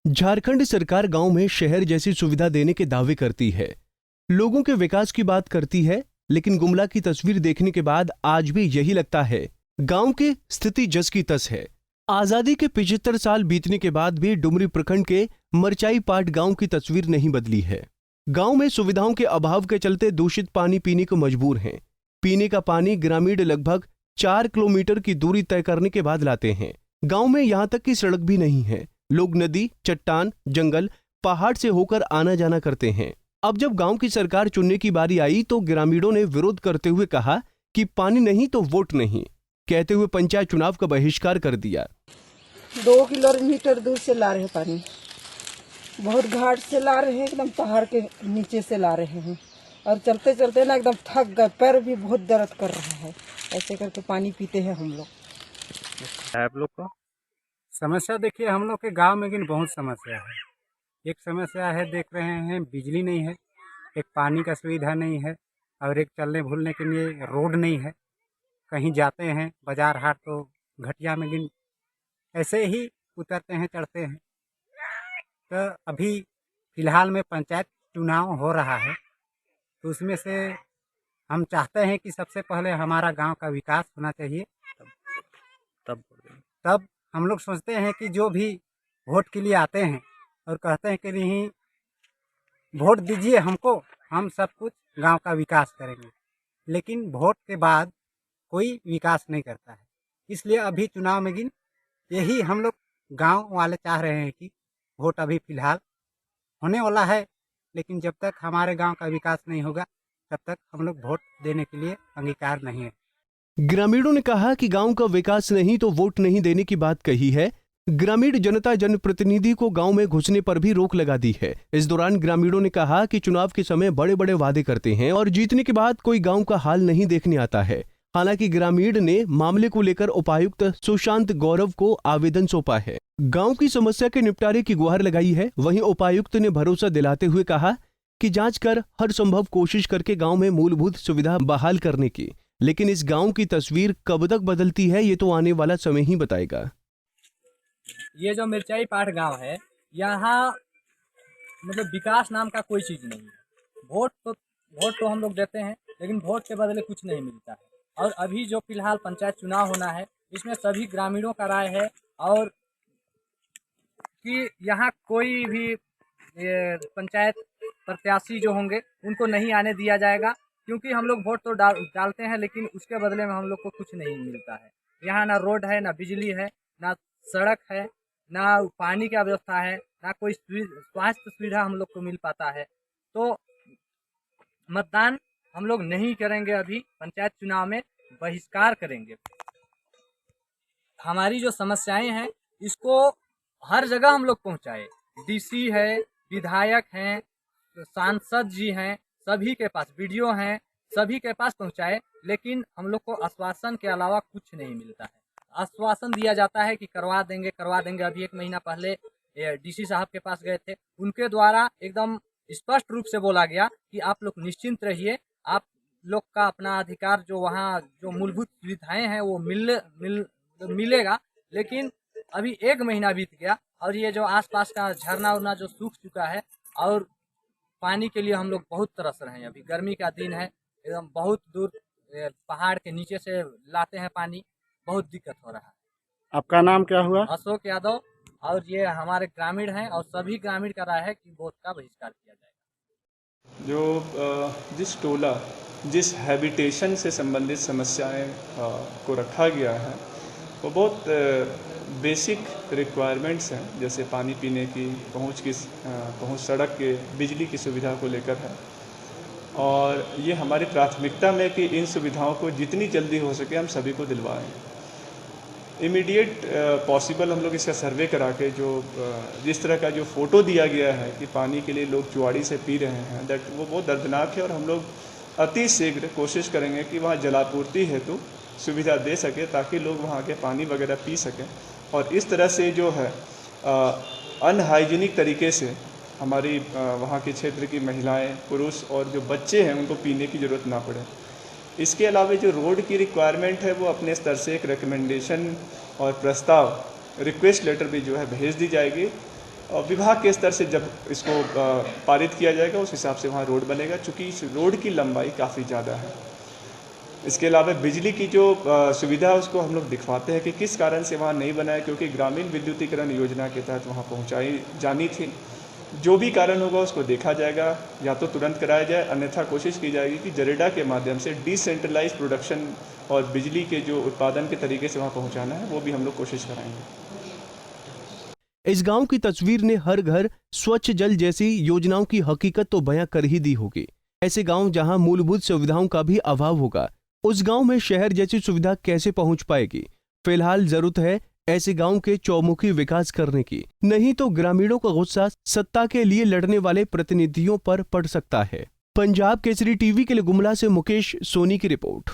झारखंड सरकार गांव में शहर जैसी सुविधा देने के दावे करती है, लोगों के विकास की बात करती है, लेकिन गुमला की तस्वीर देखने के बाद आज भी यही लगता है गांव की स्थिति जस की तस है। आजादी के 75 साल बीतने के बाद भी डुमरी प्रखंड के मरचाई पाट गांव की तस्वीर नहीं बदली है। गांव में सुविधाओं के अभाव के चलते दूषित पानी पीने को मजबूर हैं। पीने का पानी ग्रामीण लगभग 4 किलोमीटर की दूरी तय करने के बाद लाते हैं। गांव में यहां तक की सड़क भी नहीं है। लोग नदी, चट्टान, जंगल, पहाड़ से होकर आना जाना करते हैं। अब जब गांव की सरकार चुनने की बारी आई तो ग्रामीणों ने विरोध करते हुए कहा कि पानी नहीं तो वोट नहीं, कहते हुए पंचायत चुनाव का बहिष्कार कर दिया। 2 किलोमीटर दूर से ला रहे हैं पानी, बहुत घाट से ला रहे हैं, एकदम पहाड़ के नीचे से ला रहे हैं और चलते चलते ना एकदम थक गए, पैर भी बहुत दर्द कर रहा है। ऐसे करके पानी पीते हैं हम लोग। आप लोग को समस्या देखिए, हम लोग के गांव में लेकिन बहुत समस्या है। एक समस्या है, देख रहे हैं, बिजली नहीं है, एक पानी का सुविधा नहीं है और एक चलने भूलने के लिए रोड नहीं है। कहीं जाते हैं बाजार हाट तो घटिया में लेकिन ऐसे ही उतरते हैं, चढ़ते हैं। तो अभी फिलहाल में पंचायत चुनाव हो रहा है, तो उसमें से हम चाहते हैं कि सबसे पहले हमारा गांव का विकास होना चाहिए। तब हम लोग सोचते हैं कि जो भी वोट के लिए आते हैं और कहते हैं कि नहीं वोट दीजिए हमको, हम सब कुछ गांव का विकास करेंगे, लेकिन वोट के बाद कोई विकास नहीं करता है। इसलिए अभी चुनाव में यही हम लोग गांव वाले चाह रहे हैं कि वोट अभी फिलहाल होने वाला है, लेकिन जब तक हमारे गांव का विकास नहीं होगा तब तक हम लोग वोट देने के लिए अंगीकार नहीं है। ग्रामीणों ने कहा कि गांव का विकास नहीं तो वोट नहीं देने की बात कही है। ग्रामीण जनता जनप्रतिनिधि को गांव में घुसने पर भी रोक लगा दी है। इस दौरान ग्रामीणों ने कहा कि चुनाव के समय बड़े बड़े वादे करते हैं और जीतने के बाद कोई गांव का हाल नहीं देखने आता है। हालांकि ग्रामीण ने मामले को लेकर उपायुक्त सुशांत गौरव को आवेदन सौंपा है। गांव की समस्या के निपटारे की गुहार लगाई है। वहीं उपायुक्त ने भरोसा दिलाते हुए कहा कि जांच कर हर संभव कोशिश करके गांव में मूलभूत सुविधा बहाल करने की, लेकिन इस गांव की तस्वीर कब तक बदलती है ये तो आने वाला समय ही बताएगा। ये जो मिर्चाई पाट गांव है, यहाँ मतलब विकास नाम का कोई चीज़ नहीं है। वोट तो हम लोग देते हैं, लेकिन वोट के बदले कुछ नहीं मिलता है। और अभी जो फिलहाल पंचायत चुनाव होना है, इसमें सभी ग्रामीणों का राय है और कि यहाँ कोई भी ये पंचायत प्रत्याशी जो होंगे उनको नहीं आने दिया जाएगा, क्योंकि हम लोग वोट तो डालते हैं, लेकिन उसके बदले में हम लोग को कुछ नहीं मिलता है। यहाँ ना रोड है, ना बिजली है, ना सड़क है, ना पानी की व्यवस्था है, ना कोई स्वास्थ्य सुविधा हम लोग को मिल पाता है। तो मतदान हम लोग नहीं करेंगे, अभी पंचायत चुनाव में बहिष्कार करेंगे। हमारी जो समस्याएं हैं इसको हर जगह हम लोग पहुंचाए। डीसी है, विधायक हैं, सांसद जी हैं, सभी के पास वीडियो हैं, सभी के पास पहुंचाए, लेकिन हम लोग को आश्वासन के अलावा कुछ नहीं मिलता है। आश्वासन दिया जाता है कि करवा देंगे। अभी 1 महीना पहले डीसी साहब के पास गए थे, उनके द्वारा एकदम स्पष्ट रूप से बोला गया कि आप लोग निश्चिंत रहिए, आप लोग का अपना अधिकार जो वहाँ जो मूलभूत सुविधाएं हैं वो मिलेगा। लेकिन अभी 1 महीना बीत गया और ये जो आसपास का झरना उरना जो सूख चुका है और पानी के लिए हम लोग बहुत तरस रहे हैं। अभी गर्मी का दिन है, एकदम बहुत दूर पहाड़ के नीचे से लाते हैं पानी, बहुत दिक्कत हो रहा है। आपका नाम क्या हुआ? अशोक यादव। और ये हमारे ग्रामीण हैं और सभी ग्रामीण का राय है कि वोट का बहिष्कार किया जाएगा। जिस टोला जिस हैबिटेशन से संबंधित समस्याएं को रखा गया है वो बहुत बेसिक रिक्वायरमेंट्स हैं, जैसे पानी पीने की पहुंच, सड़क के, बिजली की सुविधा को लेकर है। और ये हमारी प्राथमिकता में कि इन सुविधाओं को जितनी जल्दी हो सके हम सभी को दिलवाएं। इमीडिएट पॉसिबल हम लोग इसका सर्वे करा के जिस तरह का जो फ़ोटो दिया गया है कि पानी के लिए लोग चुआड़ी से पी रहे हैं, वो बहुत दर्दनाक है। और हम लोग अति शीघ्र कोशिश करेंगे कि वहाँ जलापूर्ति हेतु सुविधा दे सके ताकि लोग वहाँ के पानी वगैरह पी सकें। और इस तरह से जो है अनहाइजीनिक तरीके से हमारी वहाँ के क्षेत्र की महिलाएं, पुरुष और जो बच्चे हैं उनको पीने की ज़रूरत ना पड़े। इसके अलावा जो रोड की रिक्वायरमेंट है वो अपने स्तर से एक रिकमेंडेशन और प्रस्ताव रिक्वेस्ट लेटर भी जो है भेज दी जाएगी। विभाग के स्तर से जब इसको पारित किया जाएगा उस हिसाब से वहाँ रोड बनेगा, चूँकि इस रोड की लंबाई काफ़ी ज़्यादा है। इसके अलावा बिजली की जो सुविधा है उसको हम लोग दिखवाते हैं कि किस कारण से वहाँ नहीं बना है, क्योंकि ग्रामीण विद्युतीकरण योजना के तहत वहाँ पहुँचाई जानी थी। जो भी कारण होगा उसको देखा जाएगा, या तो तुरंत कराया जाए, अन्यथा कोशिश की जाएगी कि जरेडा के माध्यम से डिसेंट्रलाइज प्रोडक्शन और बिजली के जो उत्पादन के तरीके से वहाँ पहुँचाना है वो भी हम लोग कोशिश कराएंगे। इस गांव की तस्वीर ने हर घर स्वच्छ जल जैसी योजनाओं की हकीकत तो बयां कर ही दी होगी। ऐसे गांव जहां मूलभूत सुविधाओं का भी अभाव होगा, उस गांव में शहर जैसी सुविधा कैसे पहुंच पाएगी? फिलहाल जरूरत है ऐसे गांव के चौमुखी विकास करने की, नहीं तो ग्रामीणों का गुस्सा सत्ता के लिए लड़ने वाले प्रतिनिधियों पर पड़ सकता है। पंजाब केसरी टीवी के लिए गुमला से मुकेश सोनी की रिपोर्ट।